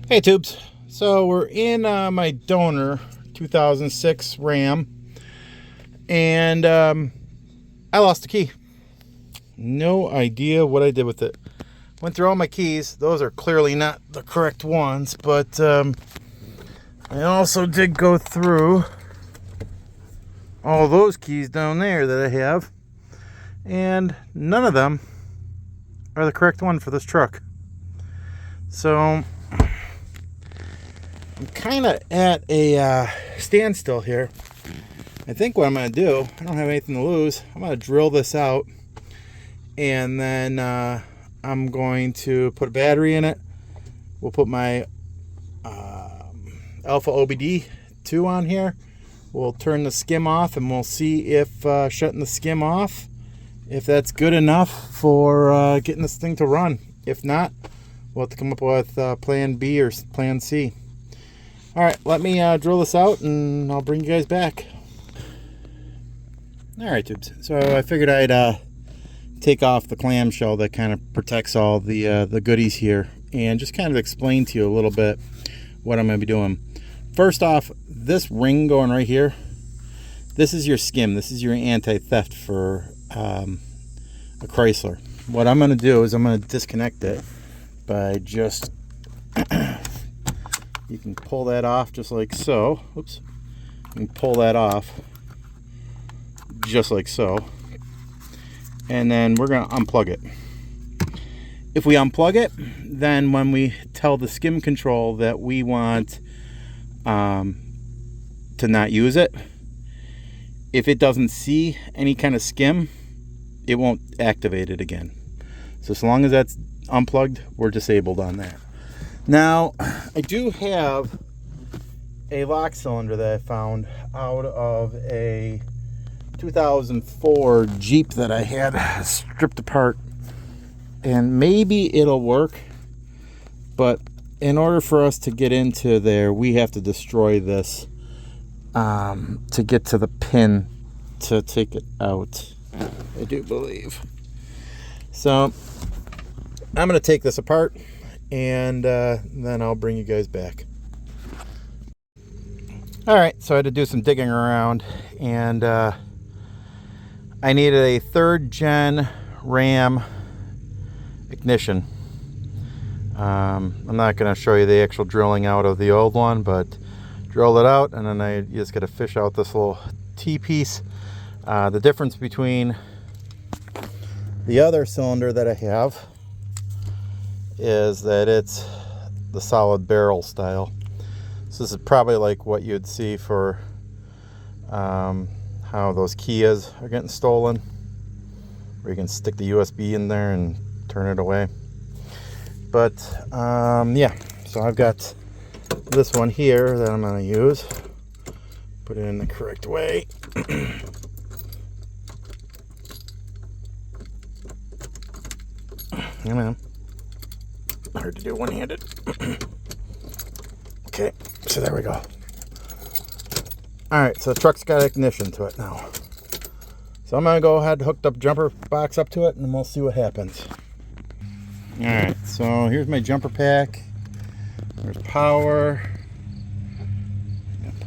Hey tubes, so we're in my donor 2006 Ram, and I lost the key. No idea what I did with it. Went through all my keys. Those are clearly not the correct ones, but I also did go through all those keys down there that I have, and none of them are the correct one for this truck. So I'm kind of at a standstill here. I think what I'm going to do, I don't have anything to lose. I'm going to drill this out, and then I'm going to put a battery in it. We'll put my Alpha OBDii 2 on here. We'll turn the skim off, and we'll see if shutting the skim off, if that's good enough for getting this thing to run. If not, we'll have to come up with plan B or plan C. All right, let me drill this out, and I'll bring you guys back. All right, tubes. So I figured I'd take off the clamshell that kind of protects all the goodies here, and just kind of explain to you a little bit what I'm going to be doing. First off, this ring going right here, this is your skim. This is your anti-theft for a Chrysler. What I'm going to do is I'm going to disconnect it by just you can pull that off just like so. Oops. You can pull that off just like so. And then we're going to unplug it. If we unplug it, then when we tell the skim control that we want to not use it, if it doesn't see any kind of skim, it won't activate it again. So as long as that's unplugged, we're disabled on that. Now, I do have a lock cylinder that I found out of a 2004 Jeep that I had stripped apart, and maybe it'll work, but in order for us to get into there, we have to destroy this to get to the pin to take it out, I do believe. So I'm going to take this apart, and then I'll bring you guys back. All right, so I had to do some digging around, and I needed a 3rd gen Ram ignition. I'm not going to show you the actual drilling out of the old one, but drill it out, and then you just got to fish out this little T-piece. The difference between the other cylinder that I have is that it's the solid barrel style. So this is probably like what you'd see for how those Kias are getting stolen, where you can stick the USB in there and turn it away. But yeah, so I've got this one here that I'm going to use. Put it in the correct way. Yeah, man. Hard to do one-handed. Okay, so there we go. Alright, so the truck's got ignition to it now. So I'm going to go ahead, hooked up jumper box up to it, and we'll see what happens. Alright, so here's my jumper pack. There's power.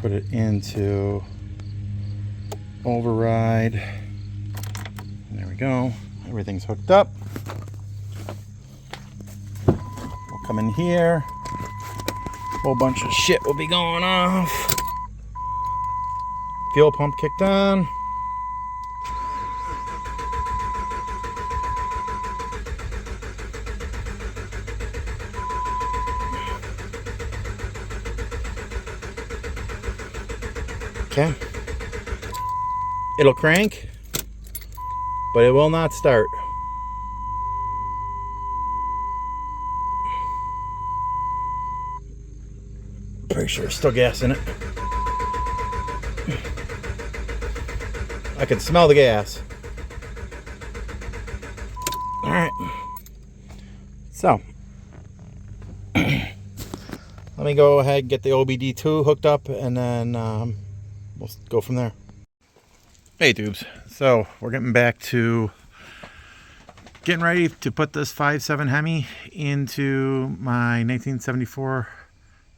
Put it into override. And there we go. Everything's hooked up. We'll come in here. Whole bunch of shit will be going off. Fuel pump kicked on. Okay. It'll crank, but it will not start. Pretty sure there's still gas in it. I can smell the gas. All right. So, let me go ahead and get the OBDii 2 hooked up, and then we'll go from there. Hey tubes, so we're getting back to getting ready to put this 5.7 Hemi into my 1974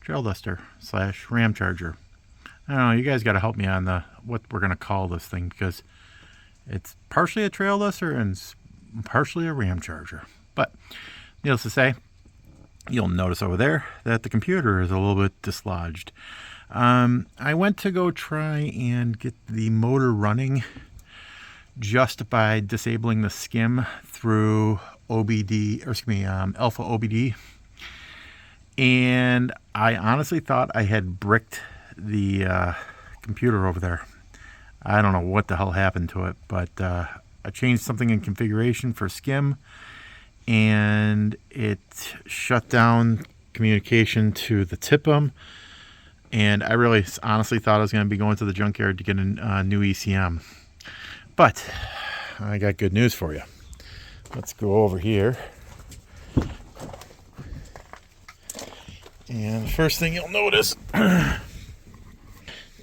Trailduster / Ramcharger. I don't know, you guys got to help me on what we're going to call this thing, because it's partially a Trailduster and partially a Ramcharger. But needless to say, you'll notice over there that the computer is a little bit dislodged. I went to go try and get the motor running just by disabling the skim through OBD, or excuse me, alpha OBD. And I honestly thought I had bricked the computer over there. I don't know what the hell happened to it, but I changed something in configuration for skim, and it shut down communication to the TIPM. And I really honestly thought I was going to be going to the junkyard to get a new ECM. But I got good news for you. Let's go over here. And the first thing you'll notice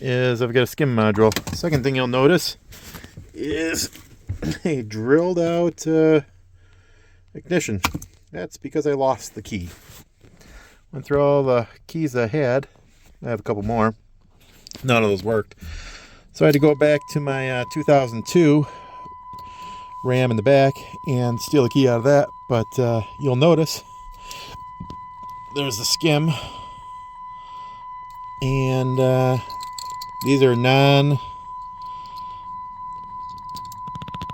is I've got a skim module. The second thing you'll notice is a drilled out ignition. That's because I lost the key. Went through all the keys I had. I have a couple more. None of those worked. So I had to go back to my 2002 Ram in the back and steal the key out of that. But you'll notice there's the skim. And these are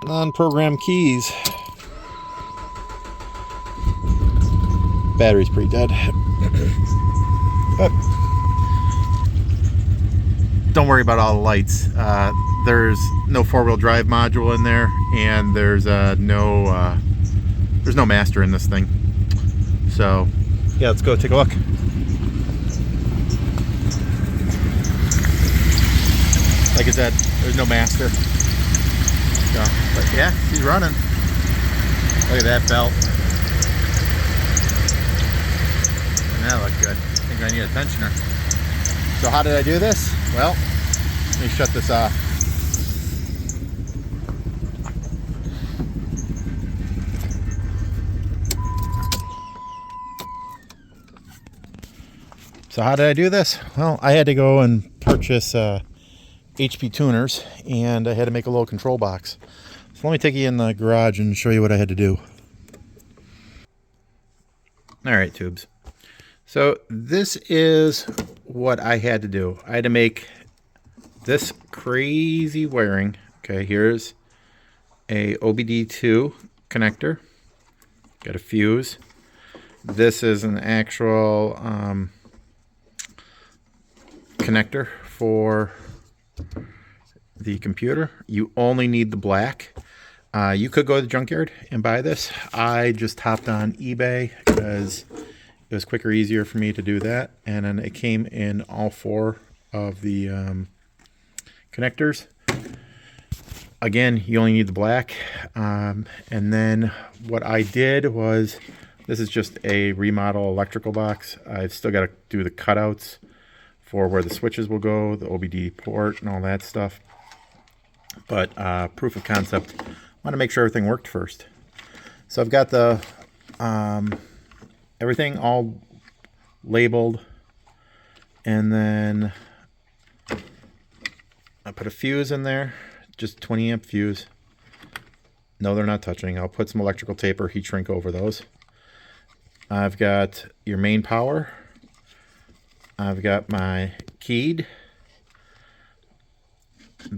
non-programmed keys. Battery's pretty dead. But don't worry about all the lights. There's no four-wheel drive module in there, and there's no master in this thing. So yeah, let's go take a look. Like I said, there's no master. So, but yeah, she's running. Look at that belt. And that looked good. I think I need a tensioner. So how did I do this? Well, let me shut this off. So how did I do this? Well, I had to go and purchase HP tuners, and I had to make a little control box. So let me take you in the garage and show you what I had to do. All right, tubes. So this is what I had to do. I had to make this crazy wiring. Okay, here's a OBD2 connector. Got a fuse. This is an actual connector for the computer. You only need the black. You could go to the junkyard and buy this. I just hopped on eBay because it was quicker, easier for me to do that. And then it came in all four of the connectors. Again, you only need the black. And then what I did was, this is just a remodel electrical box. I've still got to do the cutouts for where the switches will go, the OBD port and all that stuff. But proof of concept, I want to make sure everything worked first. So I've got the everything all labeled, and then I put a fuse in there, just 20 amp fuse. No, they're not touching. I'll put some electrical tape or heat shrink over those. I've got your main power. I've got my keyed.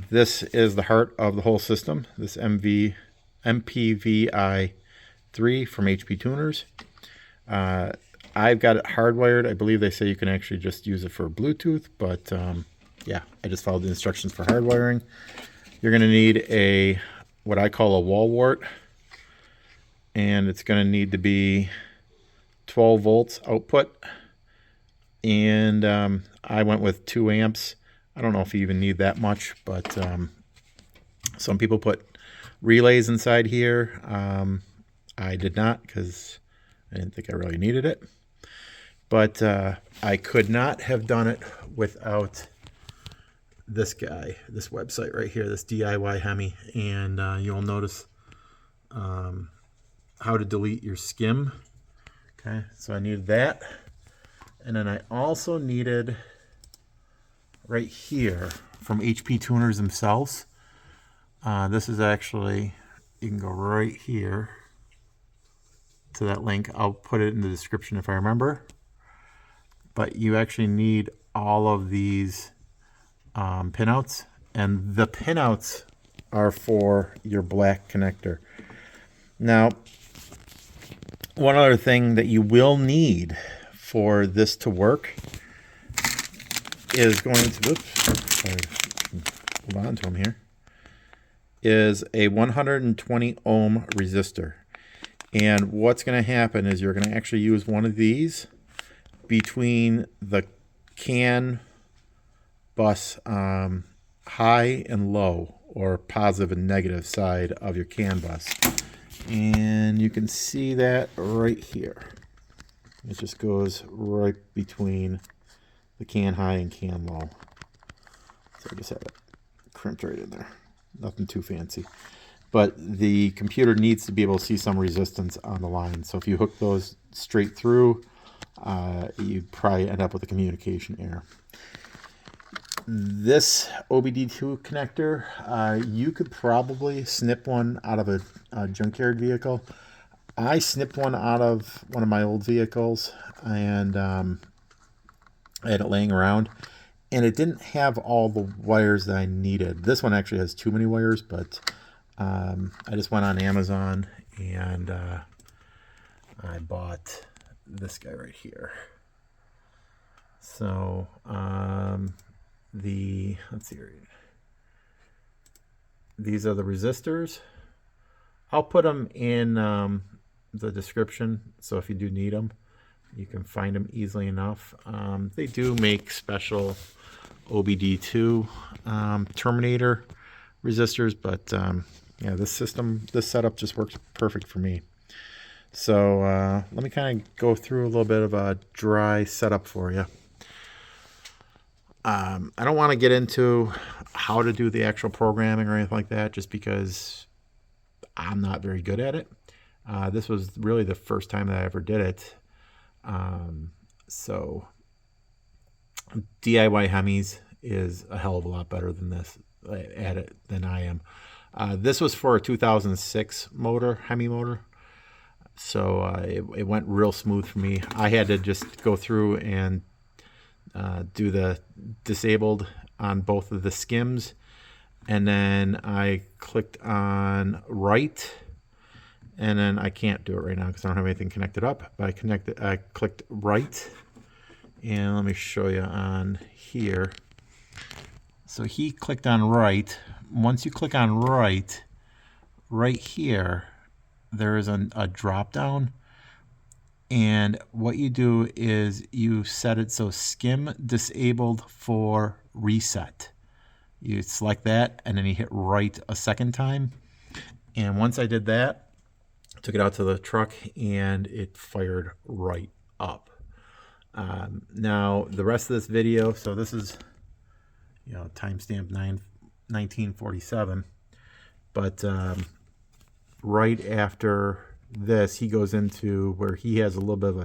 This is the heart of the whole system. This mvpi 3 from HP Tuners. I've got it hardwired. I believe they say you can actually just use it for Bluetooth, but yeah, I just followed the instructions for hardwiring. You're going to need a, what I call a wall wart, and it's going to need to be 12 volts output. And I went with 2 amps. I don't know if you even need that much, but some people put relays inside here. I did not, because I didn't think I really needed it. But I could not have done it without this guy, this website right here, this DIY Hemi. And you'll notice how to delete your skim. Okay, so I needed that. And then I also needed right here from HP Tuners themselves. This is actually, you can go right here to that link. I'll put it in the description if I remember. But you actually need all of these pinouts, and the pinouts are for your black connector. Now, one other thing that you will need for this to work is going to, oops, sorry, hold on to them here, is a 120 ohm resistor. And what's going to happen is you're going to actually use one of these between the CAN bus high and low, or positive and negative side of your CAN bus. And you can see that right here. It just goes right between the CAN high and CAN low. So I just have it crimped right in there. Nothing too fancy. But the computer needs to be able to see some resistance on the line. So if you hook those straight through, you'd probably end up with a communication error. This OBDii connector, you could probably snip one out of a junkyard vehicle. I snipped one out of one of my old vehicles, and I had it laying around, and it didn't have all the wires that I needed. This one actually has too many wires, but I just went on Amazon and I bought this guy right here. So let's see, these are the resistors. I'll put them in the description, so if you do need them, you can find them easily enough. They do make special OBD2 terminator resistors, but yeah, this setup just works perfect for me. So let me kind of go through a little bit of a dry setup for you. I don't want to get into how to do the actual programming or anything like that, just because I'm not very good at it. This was really the first time that I ever did it. So DIY hemis is a hell of a lot better than this at it than I am. This was for a 2006 motor, hemi motor. So it went real smooth for me. I had to just go through and do the disabled on both of the skims, and then I clicked on right, and then I can't do it right now because I don't have anything connected up, but I clicked right, and let me show you on here. So he clicked on right. Once you click on right here, there is a drop down, and what you do is you set it so skim disabled for reset. You select that, and then you hit right a second time. And once I did that, I took it out to the truck, and it fired right up. Now the rest of this video, so this is, you know, timestamp 1947, but right after this, he goes into where he has a little bit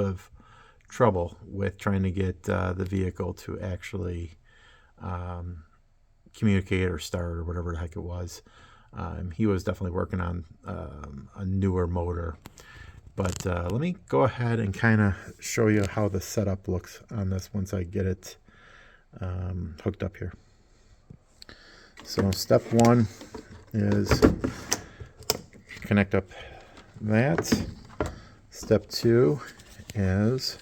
of trouble with trying to get the vehicle to actually communicate or start or whatever the heck it was. He was definitely working on a newer motor. But let me go ahead and kind of show you how the setup looks on this once I get it hooked up here. So step one is connect up that. Step two is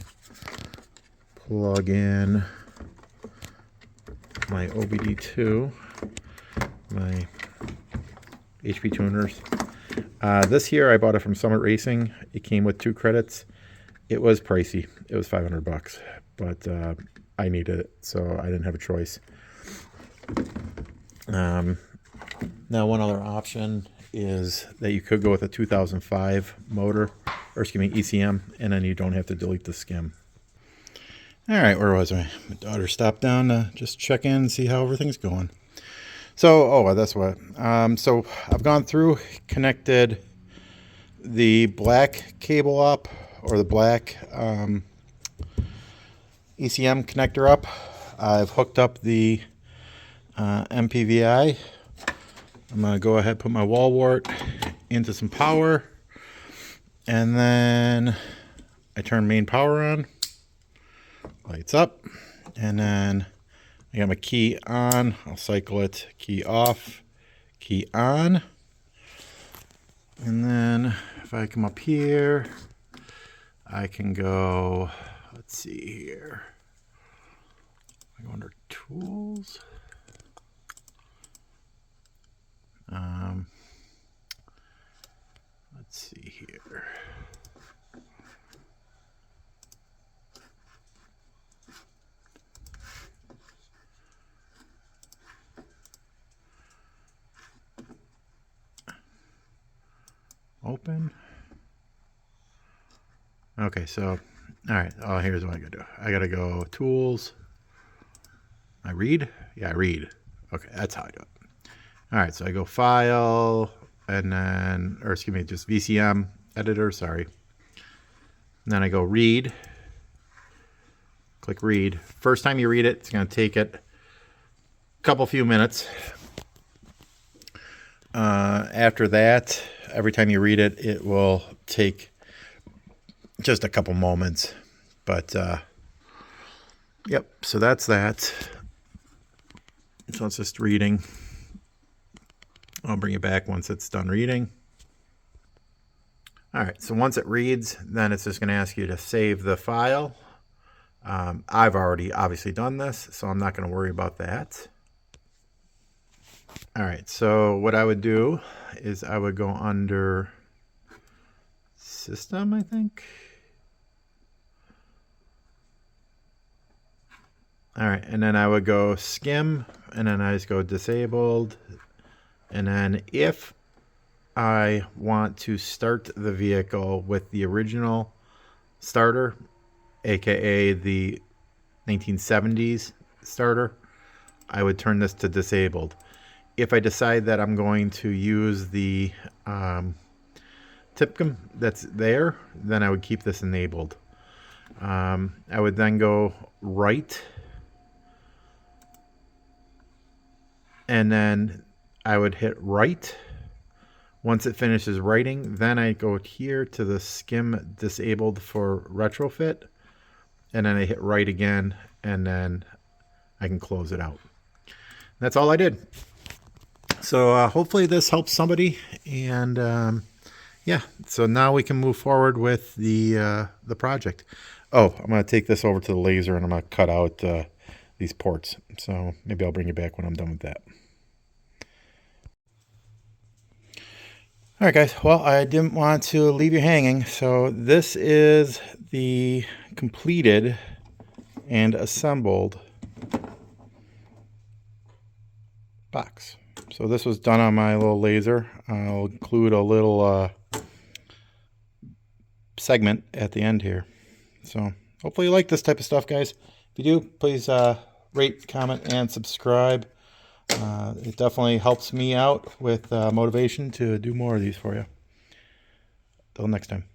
plug in my OBD2, my HP Tuners. This here I bought it from Summit Racing. It came with 2 credits. It was pricey. It was $500, but I needed it, so I didn't have a choice. Now one other option is that you could go with a 2005 motor, or excuse me, ECM, and then you don't have to delete the skim. All right, where was I? My daughter stopped down to just check in and see how everything's going. So, that's what. So I've gone through, connected the black cable up, or the black ECM connector up. I've hooked up the mvpi. I'm going to go ahead and put my wall wart into some power, and then I turn main power on, lights up, and then I got my key on. I'll cycle it, key off, key on. And then if I come up here, I can go, let's see here. I go under tools. Let's see here. Open. Okay, so, all right. Oh, here's what I gotta do. I gotta go tools. I read? Yeah, I read. Okay, that's how I do it. All right, so I go file, and then, or excuse me, just VCM editor, sorry. And then I go read. Click read. First time you read it, it's gonna take it a few minutes. After that, every time you read it, it will take just a couple moments. But, yep, so that's that. So it's just reading. I'll bring it back once it's done reading. All right, so once it reads, then it's just going to ask you to save the file. I've already obviously done this, so I'm not going to worry about that. All right, so what I would do is I would go under System, I think. All right, and then I would go Skim, and then I just go Disabled. And then if I want to start the vehicle with the original starter, aka the 1970s starter, I would turn this to disabled. If I decide that I'm going to use the Tipcom that's there, then I would keep this enabled. I would then go right, and then I would hit right. Once it finishes writing, then I go here to the Skim disabled for retrofit, and then I hit right again, and then I can close it out. That's all I did. So hopefully this helps somebody, and yeah, so now we can move forward with the project. Oh, I'm going to take this over to the laser, and I'm going to cut out these ports. So maybe I'll bring you back when I'm done with that. All right, guys. Well, I didn't want to leave you hanging. So this is the completed and assembled box. So this was done on my little laser. I'll include a little segment at the end here. So hopefully you like this type of stuff, guys. If you do, please rate, comment, and subscribe. It definitely helps me out with motivation to do more of these for you. Till next time.